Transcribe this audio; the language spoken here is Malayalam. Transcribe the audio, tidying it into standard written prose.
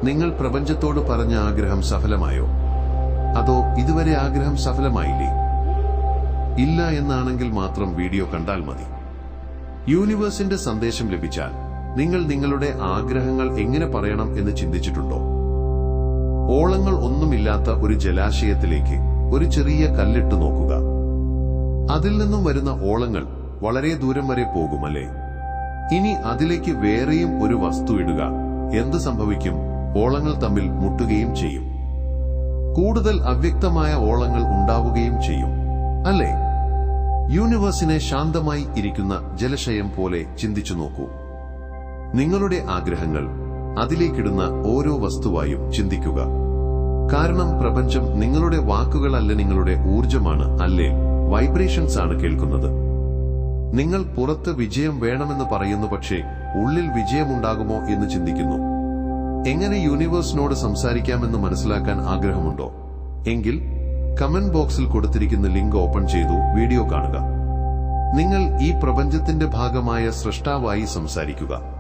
നിങ്ങൾ പ്രപഞ്ചത്തോട് പറഞ്ഞ ആഗ്രഹം സഫലമായോ? അതോ ഇതുവരെ ആഗ്രഹം സഫലമായില്ലേ? ഇല്ല എന്നാണെങ്കിൽ മാത്രം വീഡിയോ കണ്ടാൽ മതി. യൂണിവേഴ്സിന്റെ സന്ദേശം ലഭിച്ചാൽ നിങ്ങൾ നിങ്ങളുടെ ആഗ്രഹങ്ങൾ എങ്ങനെ പറയണം എന്ന് ചിന്തിച്ചിട്ടുണ്ടോ? ഓളങ്ങൾ ഒന്നുമില്ലാത്ത ഒരു ജലാശയത്തിലേക്ക് ഒരു ചെറിയ കല്ലിട്ട് നോക്കുക. അതിൽ നിന്നും വരുന്ന ഓളങ്ങൾ വളരെ ദൂരം വരെ പോകുമല്ലേ? ഇനി അതിലേക്ക് വേറെയും ഒരു വസ്തു ഇടുക. എന്ത് സംഭവിക്കും? ഓളങ്ങൾ തമ്മിൽ മുട്ടുകയും ചെയ്യും. കൂടുതൽ അവ്യക്തമായ ഓളങ്ങൾ ഉണ്ടാവുകയും ചെയ്യും, അല്ലേ? യൂണിവേഴ്സിനെ ശാന്തമായി ഇരിക്കുന്ന ജലാശയം പോലെ ചിന്തിച്ചു നോക്കൂ. നിങ്ങളുടെ ആഗ്രഹങ്ങൾ അതിലേക്കിടുന്ന ഓരോ വസ്തുവായും ചിന്തിക്കുക. കാരണം പ്രപഞ്ചം നിങ്ങളുടെ വാക്കുകളല്ല, നിങ്ങളുടെ ഊർജമാണ്, അല്ലേ? വൈബ്രേഷൻസ് ആണ് കേൾക്കുന്നത്. നിങ്ങൾ പുറത്ത് വിജയം വേണമെന്ന് പറയുന്നു, പക്ഷേ ഉള്ളിൽ വിജയമുണ്ടാകുമോ എന്ന് ചിന്തിക്കുന്നു. എങ്ങനെ യൂണിവേഴ്സിനോട് സംസാരിക്കാമെന്ന് മനസ്സിലാക്കാൻ ആഗ്രഹമുണ്ടോ? എങ്കിൽ കമന്റ് ബോക്സിൽ കൊടുത്തിരിക്കുന്ന ലിങ്ക് ഓപ്പൺ ചെയ്തു വീഡിയോ കാണുക. നിങ്ങൾ ഈ പ്രപഞ്ചത്തിന്റെ ഭാഗമായ സൃഷ്ടാവായി സംസാരിക്കുക.